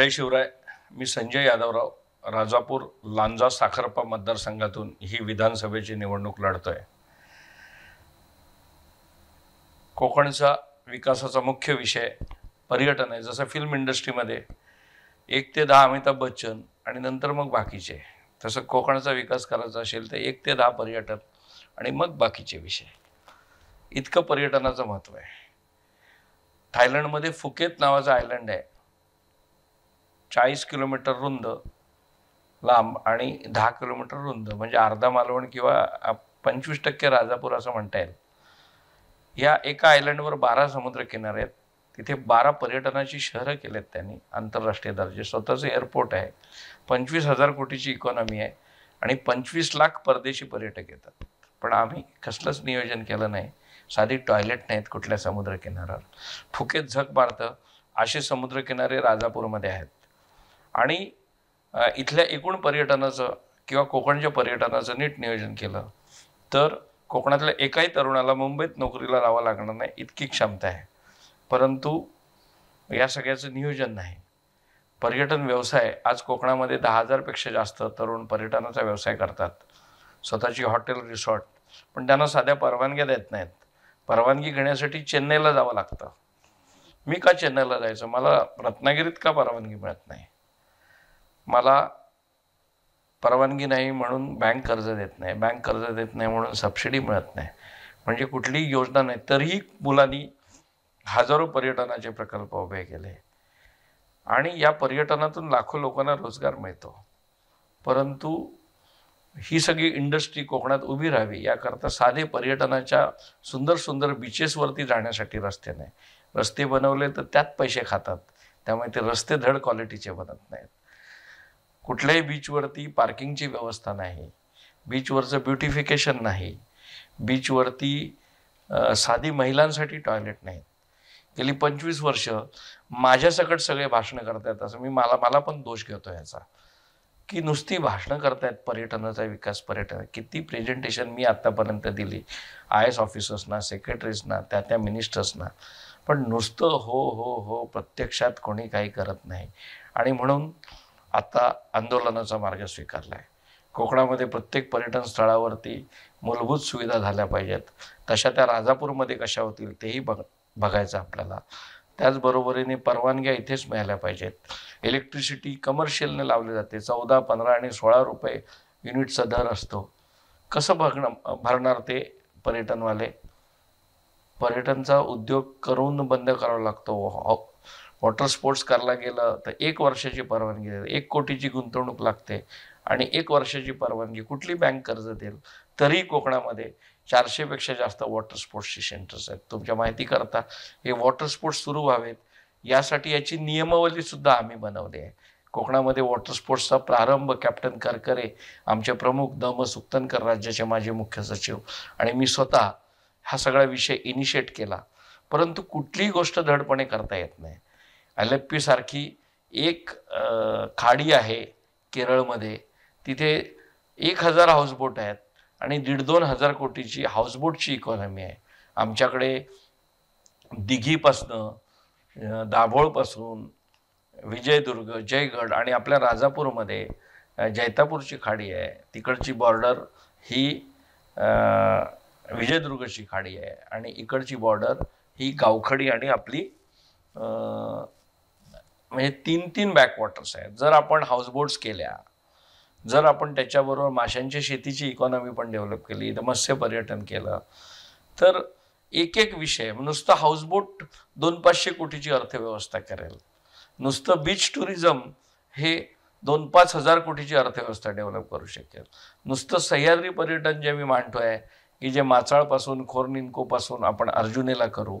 जय शिवराय. मी संजय यादवराव राजापूर लांजा साखरपा मतदारसंघातून ही विधानसभेची निवडणूक लढतोय. कोकणचा विकासाचा मुख्य विषय पर्यटन आहे. जसं फिल्म इंडस्ट्रीमध्ये 1 ते 10 अमिताभ बच्चन आणि नंतर मग बाकीचे, तसं कोकणचा विकास करायचा असेल तर 1 ते 10 पर्यटन आणि मग बाकीचे विषय. इतकं पर्यटनाचं महत्त्व आहे. थायलंडमध्ये फुकेत नावाचं आयलंड आहे, 40 किलोमीटर रुंद लांब आणि 10 किलोमीटर रुंद, म्हणजे अर्धा मालवण किंवा 25% राजापूर असं म्हणता येईल. या एका आयलंडवर 12 समुद्रकिनारे आहेत. तिथे 12 पर्यटनाची शहरं केलेत त्यांनी, आंतरराष्ट्रीय दर्जे. स्वतःचं एअरपोर्ट आहे, 25,000 कोटीची इकॉनॉमी आहे आणि 25 लाख परदेशी पर्यटक येतात. पण आम्ही कसलंच नियोजन केलं नाही. साधी टॉयलेट नाहीत कुठल्या समुद्रकिनाऱ्यावर. फुकेत झक मारतं असे समुद्रकिनारे राजापूरमध्ये आहेत. आणि इथल्या एकूण पर्यटनाचं किंवा कोकणच्या पर्यटनाचं नीट नियोजन केलं तर कोकणातल्या एकाही तरुणाला मुंबईत नोकरीला राहावं लागणार नाही, इतकी क्षमता आहे. परंतु या सगळ्याचं नियोजन नाही. पर्यटन व्यवसाय आज कोकणामध्ये 10,000पेक्षा जास्त तरुण पर्यटनाचा व्यवसाय करतात. स्वतःची हॉटेल, रिसॉर्ट, पण त्यांना साध्या परवानग्या देत नाहीत. परवानगी घेण्यासाठी चेन्नईला जावं लागतं. मी का चेन्नईला जायचं? मला रत्नागिरीत का परवानगी मिळत नाही? मला परवानगी नाही म्हणून बँक कर्ज देत नाही, बँक कर्ज देत नाही म्हणून सबसिडी मिळत नाही, म्हणजे कुठलीही योजना नाही. तरीही मुलांनी हजारो पर्यटनाचे प्रकल्प उभे केले आणि या पर्यटनातून लाखो लोकांना रोजगार मिळतो. परंतु ही सगळी इंडस्ट्री कोकणात उभी राहावी याकरता साधे पर्यटनाच्या सुंदर सुंदर बीचेसवरती जाण्यासाठी रस्ते नाही. रस्ते बनवले तर त्यात पैसे खातात, त्यामुळे ते रस्ते धड क्वालिटीचे बनत नाहीत. कुठल्याही बीचवरती पार्किंगची व्यवस्था नाही, बीचवरचं ब्युटिफिकेशन नाही, बीचवरती साधी महिलांसाठी टॉयलेट नाहीत. गेली 25 वर्ष माझ्यासकट सगळे भाषणं करतायत. असं मला पण दोष घेतो याचा, की नुसती भाषणं करतायत पर्यटनाचा विकास. पर्यटन किती प्रेझेंटेशन मी आत्तापर्यंत दिली, IAS ऑफिसर्सना, सेक्रेटरीजना, त्या मिनिस्टर्सना, पण नुसतं हो हो हो, प्रत्यक्षात कोणी काही करत नाही. आणि म्हणून आता आंदोलनाचा मार्ग स्वीकारला आहे. कोकणामध्ये प्रत्येक पर्यटन स्थळावरती मूलभूत सुविधा झाल्या पाहिजेत. तशा त्या राजापूरमध्ये कशा होतील तेही बघायचं आपल्याला. त्याचबरोबरीने परवानग्या इथेच मिळाल्या पाहिजेत. इलेक्ट्रिसिटी कमर्शियलने लावली जाते, 14, 15 आणि 16 रुपये युनिटचा दर असतो. कसं भरणार ते पर्यटनवाले? पर्यटनचा उद्योग करून बंद करावा लागतो. वॉटर स्पोर्ट्स करायला गेलं तर 1 वर्षाची परवानगी देते, 1 कोटीची गुंतवणूक लागते आणि 1 वर्षाची परवानगी कुठली बँक कर्ज देईल? तरी कोकणामध्ये 400पेक्षा जास्त वॉटर स्पोर्ट्सची सेंटर्स आहेत. तुमच्या माहिती करता हे वॉटर स्पोर्ट्स सुरू व्हावेत यासाठी याची नियमावलीसुद्धा आम्ही बनवली आहे. कोकणामध्ये वॉटर स्पोर्ट्सचा प्रारंभ कॅप्टन करकरे, आमचे प्रमुख द.म. सुक्तनकर, राज्याचे माजी मुख्य सचिव, आणि मी स्वतः हा सगळा विषय इनिशिएट केला. परंतु कुठलीही गोष्ट धडपणे करता येत नाही. अलेप्पी सारखी एक खाडी आहे केरळमध्ये, तिथे 1,000 हाऊसबोट आहेत आणि 1,500-2 हजार कोटीची हाऊसबोटची इकॉनॉमी आहे. आमच्याकडे दिघीपासनं, दाभोळपासून विजयदुर्ग, जयगड आणि आपल्या राजापूरमध्ये जैतापूरची खाडी आहे. तिकडची बॉर्डर ही विजयदुर्गची खाडी आहे आणि इकडची बॉर्डर ही गावखडी आणि आपली म्हणजे 3 बॅकवॉटर्स आहेत. जर आपण हाऊसबोट्स केल्या, जर आपण त्याच्याबरोबर माशांच्या शेतीची इकॉनॉमी पण डेव्हलप केली, तर मत्स्य पर्यटन केलं, तर एक विषय, नुसतं हाऊसबोट 200-500 कोटीची अर्थव्यवस्था करेल. नुसतं बीच टुरिझम हे 2-5 हजार कोटीची अर्थव्यवस्था डेव्हलप करू शकेल. नुसतं सह्याद्री पर्यटन जे मी मांडतोय, की जे माचाळपासून, खोरनिंकोपासून आपण अर्जुनेला करू,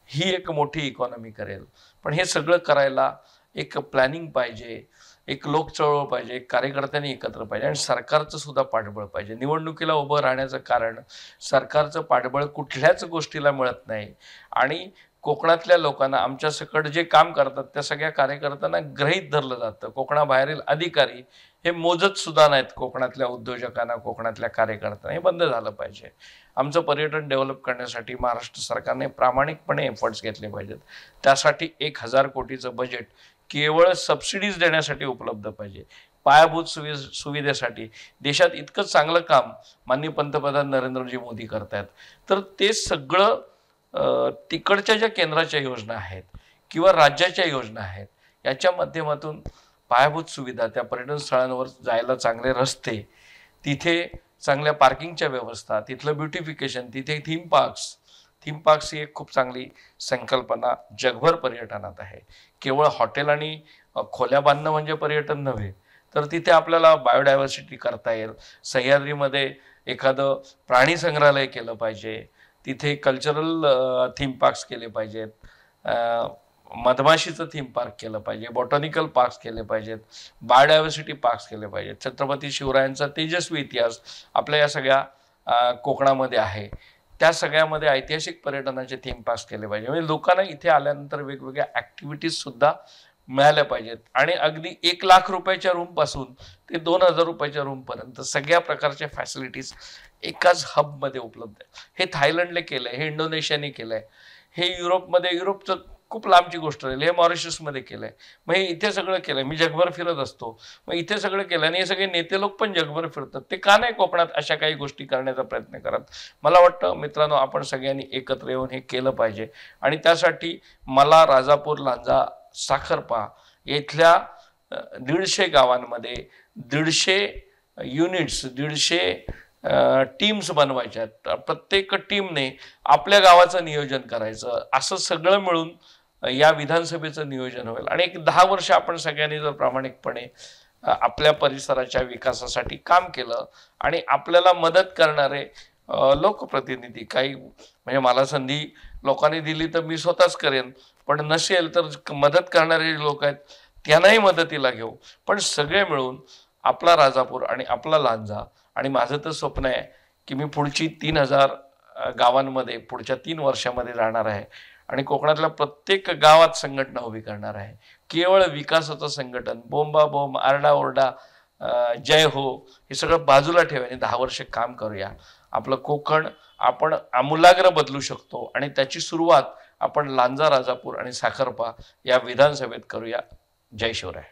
ही एक मोठी इकॉनॉमी करेल. पण हे सगळं करायला एक प्लॅनिंग पाहिजे, एक लोकचळवळ पाहिजे, एक कार्यकर्त्यांनी एकत्र पाहिजे आणि सरकारचं सुद्धा पाठबळ पाहिजे. निवडणुकीला उभं राहण्याचं कारण सरकारचं पाठबळ कुठल्याच गोष्टीला मिळत नाही. आणि कोकणातल्या लोकांना, आमच्यासकट जे काम करतात त्या सगळ्या कार्यकर्त्यांना गृहीत धरलं जातं. कोकणाबाहेरील अधिकारी हे मोजत सुद्धा नाहीत कोकणातल्या उद्योजकांना, कोकणातल्या कार्यकर्त्यांना. हे बंद झालं पाहिजे. आमचं पर्यटन डेव्हलप करण्यासाठी महाराष्ट्र सरकारने प्रामाणिकपणे एफर्ट्स घेतले पाहिजेत. त्यासाठी 1,000 कोटीचं बजेट केवळ सबसिडीज देण्यासाठी उपलब्ध पाहिजे, पायाभूत सुविधेसाठी. देशात इतकं चांगलं काम माननीय पंतप्रधान नरेंद्रजी मोदी करतायत, तर ते सगळं तिकडच्या ज्या केंद्राच्या योजना आहेत किंवा राज्याच्या योजना आहेत याच्या माध्यमातून पायाभूत सुविधा, त्या पर्यटन स्थळांवर जायला चांगले रस्ते, तिथे चांगल्या पार्किंगच्या व्यवस्था, तिथलं ब्युटिफिकेशन, तिथे थीम पार्क्स ही एक खूप चांगली संकल्पना जगभर पर्यटनात आहे. केवळ हॉटेल आणि खोल्या बांधणं म्हणजे पर्यटन नव्हे, तर तिथे आपल्याला बायोडायव्हर्सिटी करता येईल. सह्याद्रीमध्ये एखादं प्राणी संग्रहालय केलं पाहिजे, तिथे कल्चरल थीम पार्क्स केले पाहिजेत, मधमाशीचं थीम पार्क केलं पाहिजे, बॉटॅनिकल पार्क्स केले पाहिजेत, बायोडायव्हर्सिटी पार्क्स केले पाहिजेत. छत्रपती शिवरायांचा तेजस्वी इतिहास आपल्या या सगळ्या कोकणामध्ये आहे, त्या सगळ्यामध्ये ऐतिहासिक पर्यटनाचे थीम पार्क्स केले पाहिजे. म्हणजे लोकांना इथे आल्यानंतर वेगवेगळ्या ॲक्टिव्हिटीज सुद्धा मिळाल्या पाहिजेत. आणि अगदी 1,00,000 रुपयाच्या रूमपासून ते 2,000 रुपयाच्या रूमपर्यंत सगळ्या प्रकारच्या फॅसिलिटीज एकाच हबमध्ये उपलब्ध आहे. हे थायलंडने केलं आहे, हे इंडोनेशियाने केलं आहे, हे युरोपचं खूप लांबची गोष्ट राहील, हे मॉरिशसमध्ये केलं आहे. मग हे इथे सगळं केलं आहे. मी जगभर फिरत असतो, मग इथे सगळं केलं आणि हे सगळे नेते लोक पण जगभर फिरतात. ते का नाही कोकणात अशा काही गोष्टी करण्याचा प्रयत्न करत? मला वाटतं मित्रांनो, आपण सगळ्यांनी एकत्र येऊन हे केलं पाहिजे. आणि त्यासाठी मला राजापूर, लांजा, साखरपा इथल्या 150 गावांमध्ये 150 युनिट्स, 150 टीम्स बनवायच्या आहेत. प्रत्येक टीमने आपल्या गावाचं नियोजन करायचं. असं सगळं मिळून या विधानसभेचं नियोजन होईल. आणि एक 10 वर्ष आपण सगळ्यांनी जर प्रामाणिकपणे आपल्या परिसराच्या विकासासाठी काम केलं आणि आपल्याला मदत करणारे लोकप्रतिनिधी, काही म्हणजे मला संधी लोकांनी दिली तर मी स्वतःच करेन, पण नसेल तर मदत करणारे लोक आहेत त्यांनाही मदतीला घेऊ. पण सगळे मिळून आपला राजापूर आणि आपला लांजा, आणि माझं तर स्वप्न आहे की मी पुढची 3,000 गावांमध्ये पुढच्या 3 वर्षामध्ये जाणार आहे आणि कोकणातल्या प्रत्येक गावात संघटना उभी करणार आहे. केवळ विकासाचं संघटन, बोंबा बोंब, आरडाओरडा, जय हो, हे सगळं बाजूला ठेवायने 10 वर्ष काम करूया. आपलं कोकण आपण आमूलाग्र बदलू शकतो आणि त्याची सुरुवात आपण लांजा, राजापूर आणि साखरपा या विधानसभेत करूया. जय शिवराय.